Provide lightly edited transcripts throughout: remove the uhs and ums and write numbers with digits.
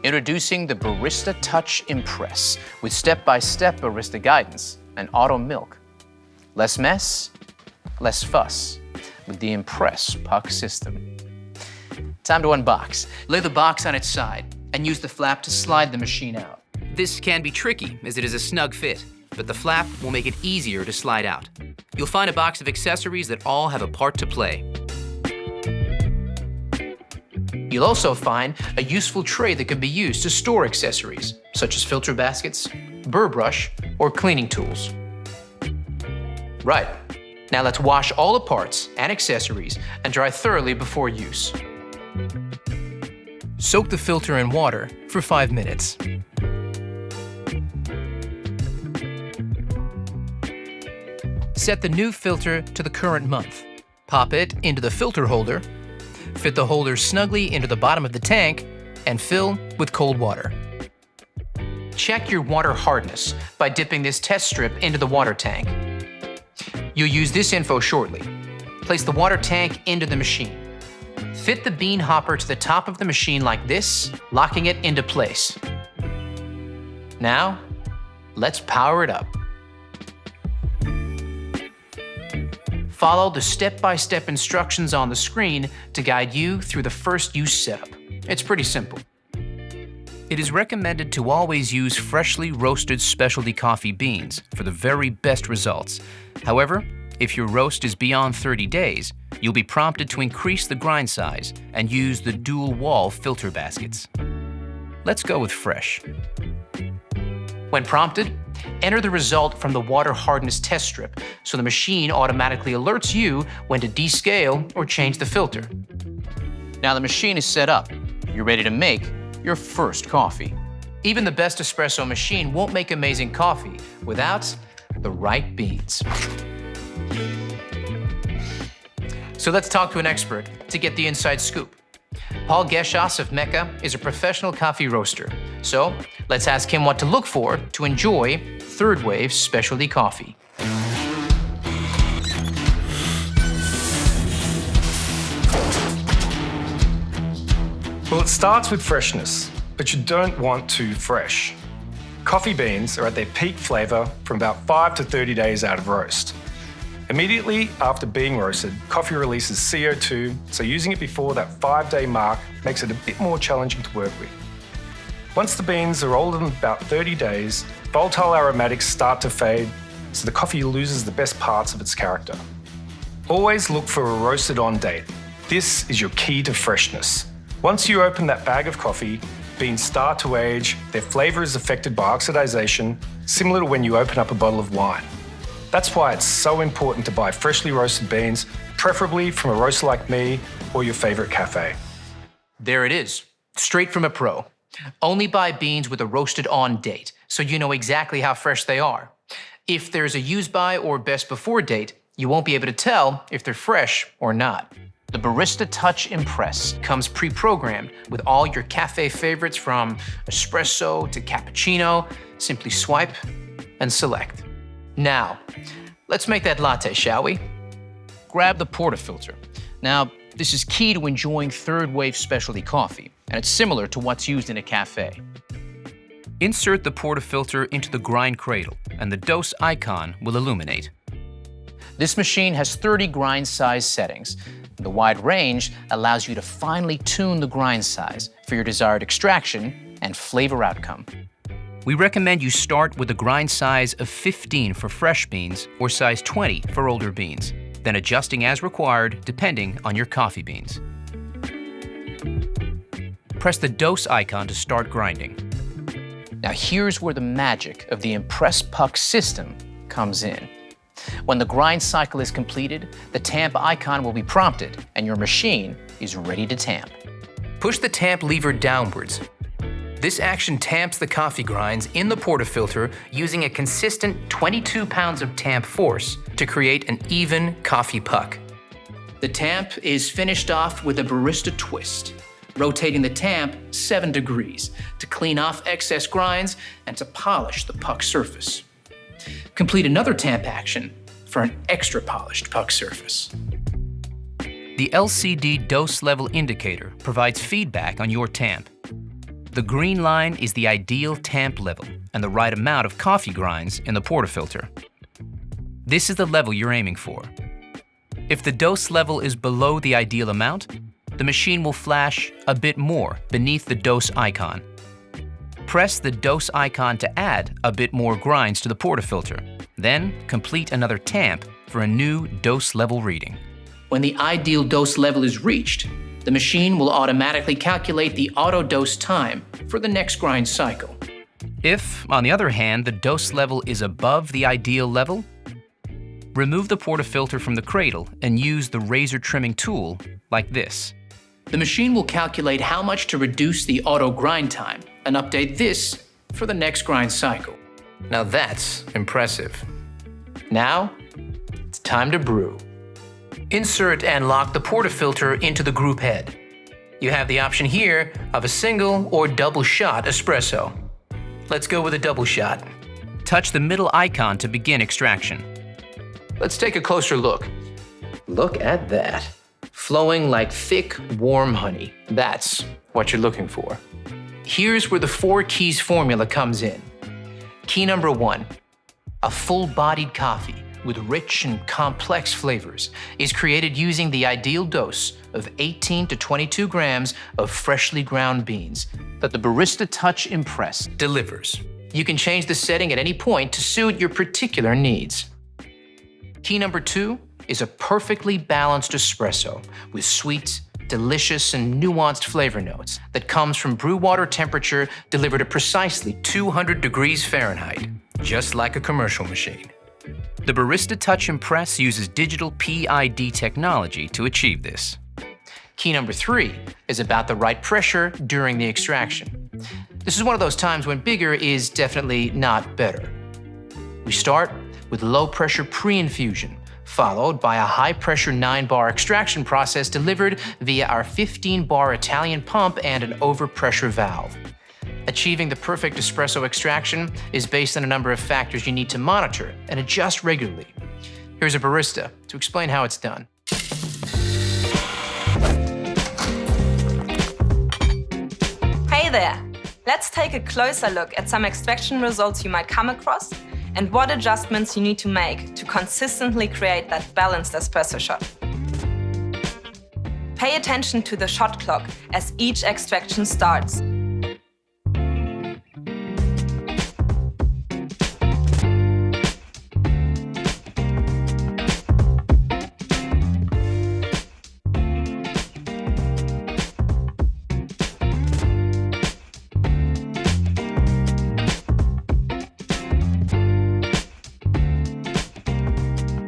Introducing the Barista Touch Impress with step-by-step barista guidance and auto milk. Less mess, less fuss with the Impress puck system. Time to unbox. Lay the box on its side and use the flap to slide the machine out. This can be tricky as it is a snug fit, but the flap will make it easier to slide out. You'll find a box of accessories that all have a part to play. You'll also find a useful tray that can be used to store accessories, such as filter baskets, burr brush, or cleaning tools. Right, now let's wash all the parts and accessories and dry thoroughly before use. Soak the filter in water for 5 minutes. Set the new filter to the current month. Pop it into the filter holder, fit the holder snugly into the bottom of the tank, and fill with cold water. Check your water hardness by dipping this test strip into the water tank. You'll use this info shortly. Place the water tank into the machine. Fit the bean hopper to the top of the machine like this, locking it into place. Now, let's power it up. Follow the step-by-step instructions on the screen to guide you through the first use setup. It's pretty simple. It is recommended to always use freshly roasted specialty coffee beans for the very best results. However, if your roast is beyond 30 days, you'll be prompted to increase the grind size and use the dual wall filter baskets. Let's go with fresh. When prompted, enter the result from the water hardness test strip so the machine automatically alerts you when to descale or change the filter. Now the machine is set up. You're ready to make your first coffee. Even the best espresso machine won't make amazing coffee without the right beans. So let's talk to an expert to get the inside scoop. Paul Geschas of Mecca is a professional coffee roaster. So let's ask him what to look for to enjoy third wave specialty coffee. Well, it starts with freshness, but you don't want too fresh. Coffee beans are at their peak flavour from about 5 to 30 days out of roast. Immediately after being roasted, coffee releases CO2, so using it before that 5-day mark makes it a bit more challenging to work with. Once the beans are older than about 30 days, volatile aromatics start to fade, so the coffee loses the best parts of its character. Always look for a roasted on date. This is your key to freshness. Once you open that bag of coffee, beans start to age, their flavour is affected by oxidation, similar to when you open up a bottle of wine. That's why it's so important to buy freshly roasted beans, preferably from a roaster like me or your favourite cafe. There it is, straight from a pro. Only buy beans with a roasted on date, so you know exactly how fresh they are. If there's a use by or best before date, you won't be able to tell if they're fresh or not. The Barista Touch Impress comes pre-programmed with all your cafe favorites from espresso to cappuccino. Simply swipe and select. Now, let's make that latte, shall we? Grab the portafilter. Now, this is key to enjoying third wave specialty coffee, and it's similar to what's used in a cafe. Insert the portafilter into the grind cradle, and the dose icon will illuminate. This machine has 30 grind size settings. The wide range allows you to finely tune the grind size for your desired extraction and flavor outcome. We recommend you start with a grind size of 15 for fresh beans or size 20 for older beans, then adjusting as required depending on your coffee beans. Press the dose icon to start grinding. Now here's where the magic of the Impress puck system comes in. When the grind cycle is completed, the tamp icon will be prompted and your machine is ready to tamp. Push the tamp lever downwards. This action tamps the coffee grinds in the portafilter using a consistent 22 pounds of tamp force to create an even coffee puck. The tamp is finished off with a barista twist, rotating the tamp 7 degrees to clean off excess grinds and to polish the puck surface. Complete another tamp action for an extra polished puck surface. The LCD dose level indicator provides feedback on your tamp. The green line is the ideal tamp level and the right amount of coffee grinds in the portafilter. This is the level you're aiming for. If the dose level is below the ideal amount, the machine will flash a bit more beneath the dose icon. Press the dose icon to add a bit more grinds to the portafilter. Then complete another tamp for a new dose level reading. When the ideal dose level is reached, the machine will automatically calculate the auto dose time for the next grind cycle. If, on the other hand, the dose level is above the ideal level, remove the portafilter from the cradle and use the razor trimming tool like this. The machine will calculate how much to reduce the auto grind time and update this for the next grind cycle. Now that's impressive. Now, it's time to brew. Insert and lock the portafilter into the group head. You have the option here of a single or double shot espresso. Let's go with a double shot. Touch the middle icon to begin extraction. Let's take a closer look. Look at that. Flowing like thick, warm honey. That's what you're looking for. Here's where the 4 keys formula comes in. Key number 1, a full-bodied coffee with rich and complex flavors is created using the ideal dose of 18 to 22 grams of freshly ground beans that the Barista Touch Impress delivers. You can change the setting at any point to suit your particular needs. Key number 2 is a perfectly balanced espresso with sweet, delicious, and nuanced flavor notes that comes from brew water temperature delivered at precisely 200 degrees Fahrenheit, just like a commercial machine. The Barista Touch Impress uses digital PID technology to achieve this. Key number 3 is about the right pressure during the extraction. This is one of those times when bigger is definitely not better. We start with low-pressure pre-infusion, followed by a high-pressure 9-bar extraction process delivered via our 15-bar Italian pump and an overpressure valve. Achieving the perfect espresso extraction is based on a number of factors you need to monitor and adjust regularly. Here's a barista to explain how it's done. Hey there! Let's take a closer look at some extraction results you might come across and what adjustments you need to make to consistently create that balanced espresso shot. Pay attention to the shot clock as each extraction starts.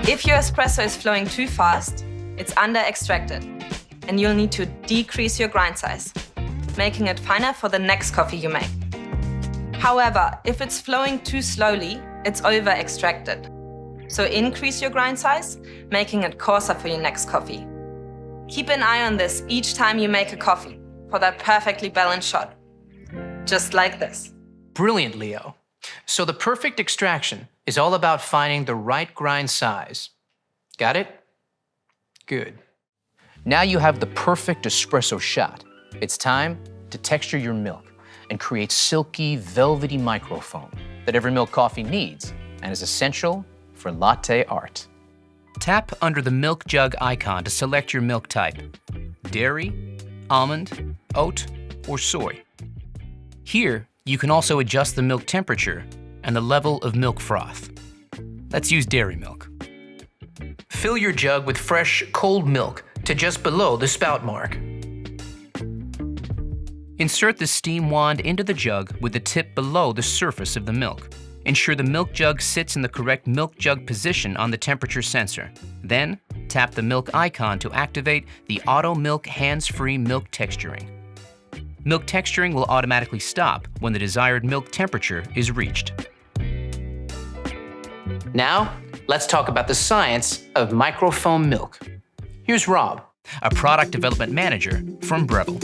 If your espresso is flowing too fast, it's under-extracted, and you'll need to decrease your grind size, making it finer for the next coffee you make. However, if it's flowing too slowly, it's over-extracted. So increase your grind size, making it coarser for your next coffee. Keep an eye on this each time you make a coffee for that perfectly balanced shot. Just like this. Brilliant, Leo. So the perfect extraction is all about finding the right grind size. Got it? Good. Now you have the perfect espresso shot. It's time to texture your milk and create silky, velvety microfoam that every milk coffee needs and is essential for latte art. Tap under the milk jug icon to select your milk type: dairy, almond, oat, or soy. Here, you can also adjust the milk temperature and the level of milk froth. Let's use dairy milk. Fill your jug with fresh, cold milk to just below the spout mark. Insert the steam wand into the jug with the tip below the surface of the milk. Ensure the milk jug sits in the correct milk jug position on the temperature sensor. Then, tap the milk icon to activate the Auto Milk Hands-Free Milk Texturing. Milk texturing will automatically stop when the desired milk temperature is reached. Now, let's talk about the science of microfoam milk. Here's Rob, a product development manager from Breville.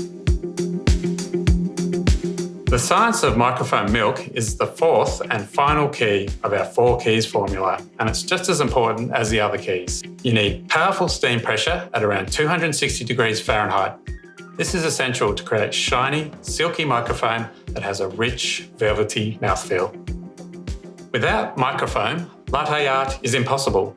The science of microfoam milk is the 4th and final key of our 4 keys formula, and it's just as important as the other keys. You need powerful steam pressure at around 260 degrees Fahrenheit, This is essential to create shiny, silky microfoam that has a rich, velvety mouthfeel. Without microfoam, latte art is impossible.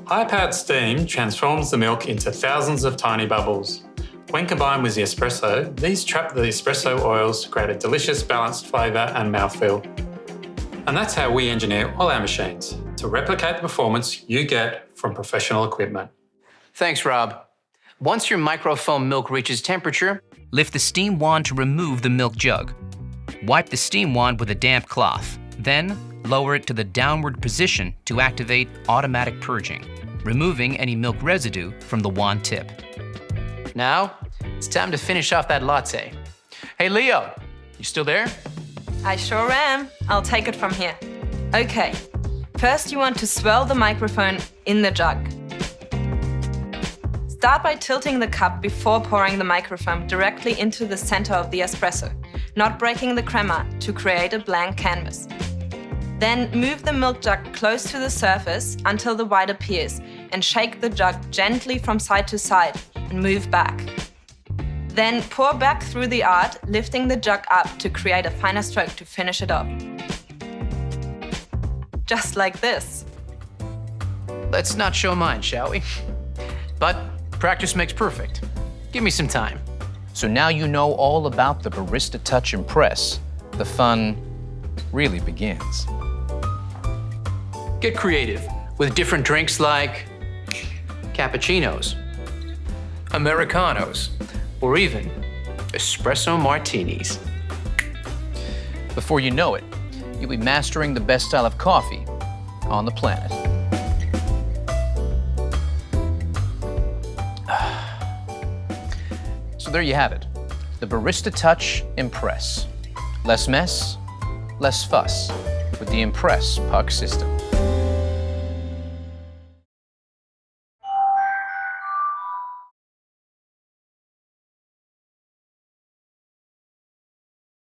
High-powered steam transforms the milk into thousands of tiny bubbles. When combined with the espresso, these trap the espresso oils to create a delicious, balanced flavour and mouthfeel. And that's how we engineer all our machines, to replicate the performance you get from professional equipment. Thanks, Rob. Once your microfoam milk reaches temperature, Lift the steam wand to remove the milk jug. Wipe the steam wand with a damp cloth. Then, lower it to the downward position to activate automatic purging, removing any milk residue from the wand tip. now it's time to finish off that latte. Hey, Leo, you still there? I sure am. I'll take it from here. Okay, first you want to swirl the microphone in the jug. Start by tilting the cup before pouring the microfoam directly into the center of the espresso, not breaking the crema to create a blank canvas. Then move the milk jug close to the surface until the white appears and shake the jug gently from side to side and move back. Then pour back through the art, lifting the jug up to create a finer stroke to finish it off. Just like this. Let's not show mine, shall we? But practice makes perfect. Give me some time. So now you know all about the Barista Touch Impress. The fun really begins. Get creative with different drinks like cappuccinos, Americanos, or even espresso martinis. Before you know it, you'll be mastering the best style of coffee on the planet. So there you have it, the Barista Touch Impress. Less mess, less fuss with the Impress puck system.